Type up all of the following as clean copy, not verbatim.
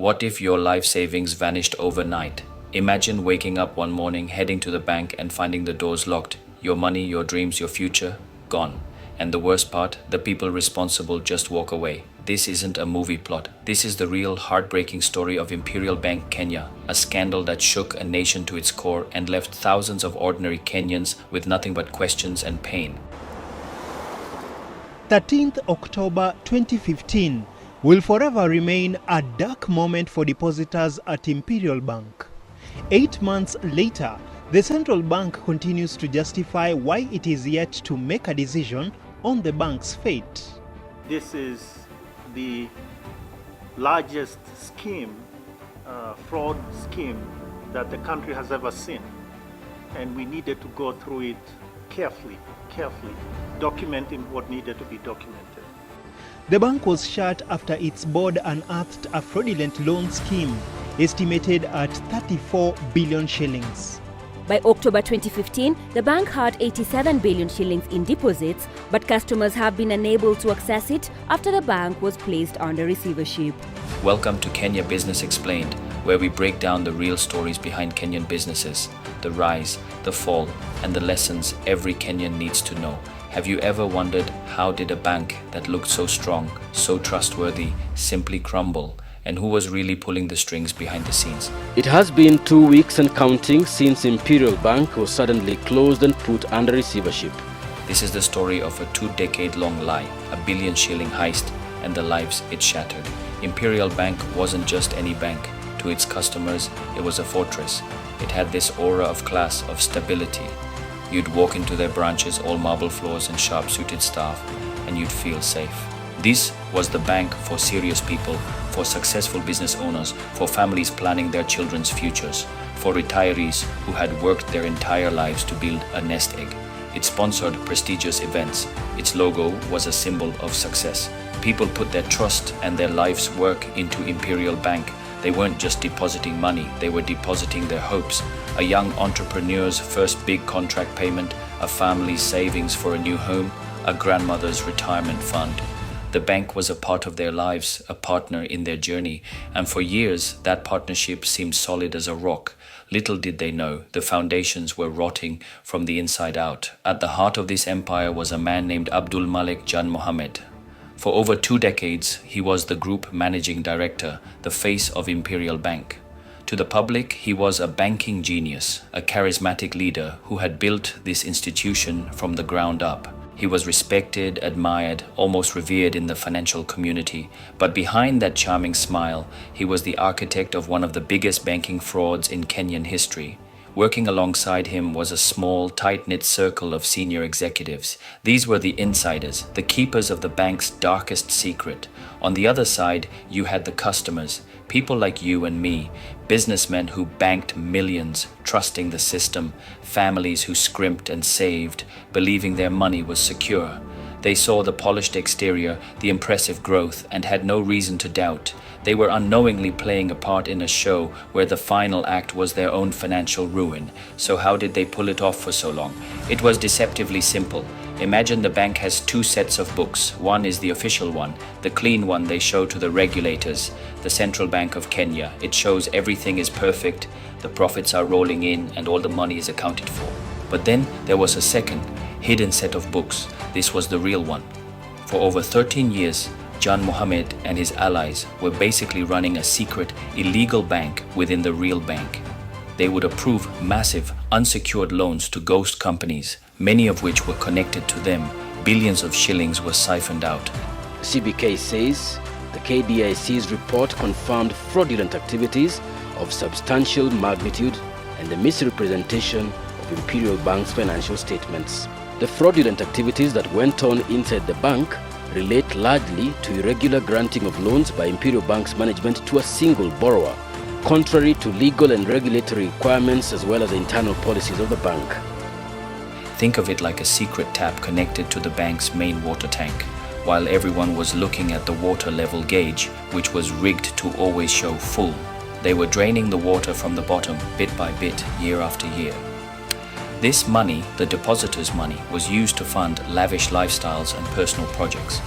What if your life savings vanished overnight? Imagine waking up one morning, heading to the bank and finding the doors locked. Your money, your dreams, your future, gone. And the worst part, the people responsible just walk away. This isn't a movie plot. This is the real heartbreaking story of Imperial Bank Kenya, a scandal that shook a nation to its core and left thousands of ordinary Kenyans with nothing but questions and pain. 13th October 2015 will forever remain a dark moment for depositors at Imperial Bank. 8 months later, the central bank continues to justify why it is yet to make a decision on the bank's fate. This is the largest scheme, fraud scheme that the country has ever seen. And we needed to go through it carefully, documenting what needed to be documented. The bank was shut after its board unearthed a fraudulent loan scheme estimated at 34 billion shillings. By October 2015, the bank had 87 billion shillings in deposits, but customers have been unable to access it after the bank was placed under receivership. Welcome to Kenya Business Explained, where we break down the real stories behind Kenyan businesses, the rise, the fall, and the lessons every Kenyan needs to know. Have you ever wondered how did a bank that looked so strong, so trustworthy, simply crumble? And who was really pulling the strings behind the scenes? It has been 2 weeks and counting since Imperial Bank was suddenly closed and put under receivership. This is the story of a 2-decade-long lie, a billion-shilling heist, and the lives it shattered. Imperial Bank wasn't just any bank. To its customers, it was a fortress. It had this aura of class, of stability. You'd walk into their branches, all marble floors and sharp-suited staff, and you'd feel safe. This was the bank for serious people, for successful business owners, for families planning their children's futures, for retirees who had worked their entire lives to build a nest egg. It sponsored prestigious events. Its logo was a symbol of success. People put their trust and their life's work into Imperial Bank. They weren't just depositing money, they were depositing their hopes. A young entrepreneur's first big contract payment, a family's savings for a new home, a grandmother's retirement fund. The bank was a part of their lives, a partner in their journey, and for years that partnership seemed solid as a rock. Little did they know, the foundations were rotting from the inside out. At the heart of this empire was a man named Abdul Malik Jan Mohammed. For over 2 decades, he was the group managing director, the face of Imperial Bank. To the public, he was a banking genius, a charismatic leader who had built this institution from the ground up. He was respected, admired, almost revered in the financial community. But behind that charming smile, he was the architect of one of the biggest banking frauds in Kenyan history. Working alongside him was a small, tight-knit circle of senior executives. These were the insiders, the keepers of the bank's darkest secret. On the other side, you had the customers, people like you and me, businessmen who banked millions, trusting the system, families who scrimped and saved, believing their money was secure. They saw the polished exterior, the impressive growth, and had no reason to doubt. They were unknowingly playing a part in a show where the final act was their own financial ruin. So how did they pull it off for so long? It was deceptively simple. Imagine the bank has 2 sets of books. One is the official one, the clean one they show to the regulators, the Central Bank of Kenya. It shows everything is perfect, the profits are rolling in, and all the money is accounted for. But then there was a second, hidden set of books. This was the real one. For over 13 years, Jan Mohammed and his allies were basically running a secret, illegal bank within the real bank. They would approve massive, unsecured loans to ghost companies, many of which were connected to them. Billions of shillings were siphoned out. CBK says the KBIC's report confirmed fraudulent activities of substantial magnitude and the misrepresentation of Imperial Bank's financial statements. The fraudulent activities that went on inside the bank relate largely to irregular granting of loans by Imperial Bank's management to a single borrower, contrary to legal and regulatory requirements as well as the internal policies of the bank. Think of it like a secret tap connected to the bank's main water tank, while everyone was looking at the water level gauge, which was rigged to always show full. They were draining the water from the bottom bit by bit, year after year. This money, the depositors' money, was used to fund lavish lifestyles and personal projects.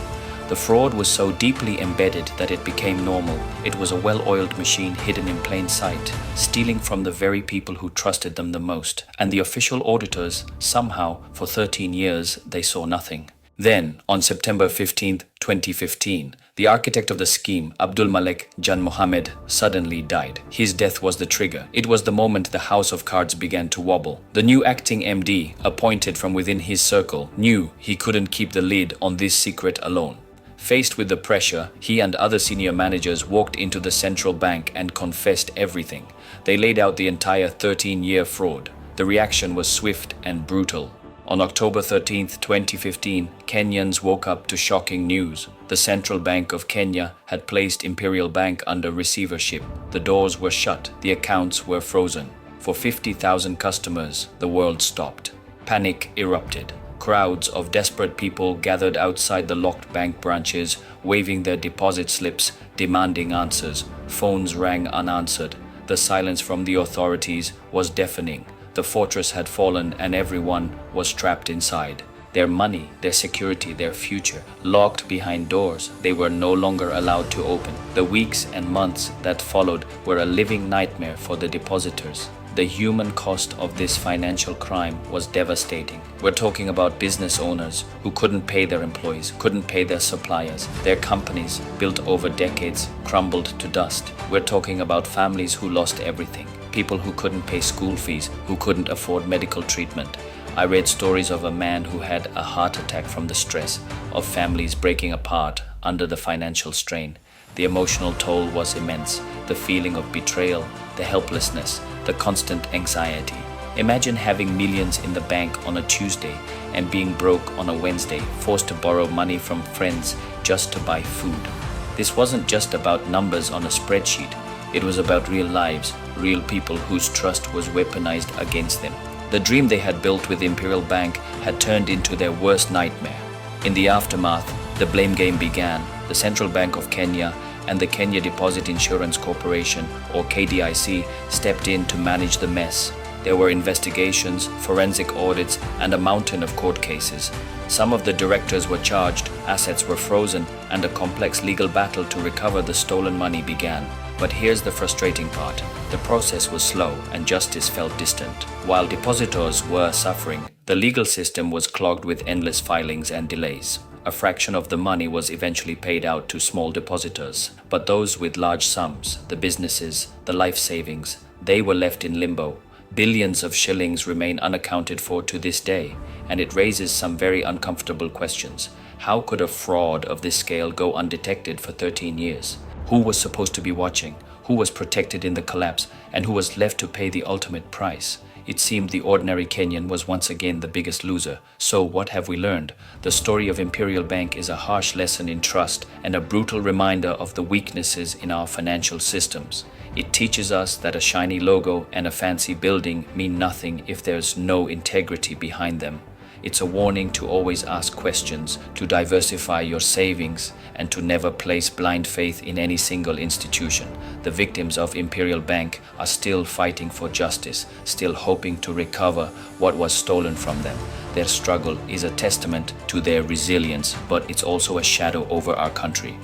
The fraud was so deeply embedded that it became normal. It was a well-oiled machine hidden in plain sight, stealing from the very people who trusted them the most. And the official auditors, somehow, for 13 years, they saw nothing. Then, on September 15, 2015, the architect of the scheme, Abdul Malik Jan Mohammed, suddenly died. His death was the trigger. It was the moment the house of cards began to wobble. The new acting MD, appointed from within his circle, knew he couldn't keep the lid on this secret alone. Faced with the pressure, he and other senior managers walked into the central bank and confessed everything. They laid out the entire 13-year fraud. The reaction was swift and brutal. On October 13, 2015, Kenyans woke up to shocking news. The Central Bank of Kenya had placed Imperial Bank under receivership. The doors were shut, the accounts were frozen. For 50,000 customers, the world stopped. Panic erupted. Crowds of desperate people gathered outside the locked bank branches, waving their deposit slips, demanding answers. Phones rang unanswered. The silence from the authorities was deafening. The fortress had fallen and everyone was trapped inside. Their money, their security, their future, locked behind doors they were no longer allowed to open. The weeks and months that followed were a living nightmare for the depositors. The human cost of this financial crime was devastating. We're talking about business owners who couldn't pay their employees, couldn't pay their suppliers. Their companies, built over decades, crumbled to dust. We're talking about families who lost everything. People who couldn't pay school fees, who couldn't afford medical treatment. I read stories of a man who had a heart attack from the stress, of families breaking apart under the financial strain. The emotional toll was immense. The feeling of betrayal, the helplessness, the constant anxiety. Imagine having millions in the bank on a Tuesday and being broke on a Wednesday, forced to borrow money from friends just to buy food. This wasn't just about numbers on a spreadsheet. It was about real lives, real people whose trust was weaponized against them. The dream they had built with Imperial Bank had turned into their worst nightmare. In the aftermath, the blame game began. The Central Bank of Kenya and the Kenya Deposit Insurance Corporation, or KDIC, stepped in to manage the mess. There were investigations, forensic audits, and a mountain of court cases. Some of the directors were charged, assets were frozen, and a complex legal battle to recover the stolen money began. But here's the frustrating part. The process was slow and justice felt distant. While depositors were suffering, the legal system was clogged with endless filings and delays. A fraction of the money was eventually paid out to small depositors. But those with large sums, the businesses, the life savings, they were left in limbo. Billions of shillings remain unaccounted for to this day, and it raises some very uncomfortable questions. How could a fraud of this scale go undetected for 13 years? Who was supposed to be watching? Who was protected in the collapse? And who was left to pay the ultimate price? It seemed the ordinary Kenyan was once again the biggest loser. So what have we learned? The story of Imperial Bank is a harsh lesson in trust and a brutal reminder of the weaknesses in our financial systems. It teaches us that a shiny logo and a fancy building mean nothing if there's no integrity behind them. It's a warning to always ask questions, to diversify your savings, and to never place blind faith in any single institution. The victims of Imperial Bank are still fighting for justice, still hoping to recover what was stolen from them. Their struggle is a testament to their resilience, but it's also a shadow over our country.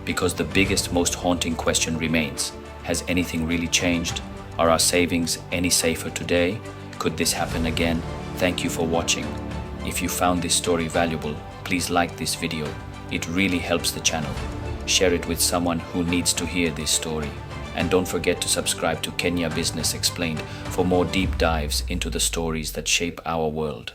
Because the biggest, most haunting question remains: has anything really changed? Are our savings any safer today? Could this happen again? Thank you for watching. If you found this story valuable, please like this video. It really helps the channel. Share it with someone who needs to hear this story. And don't forget to subscribe to Kenya Business Explained for more deep dives into the stories that shape our world.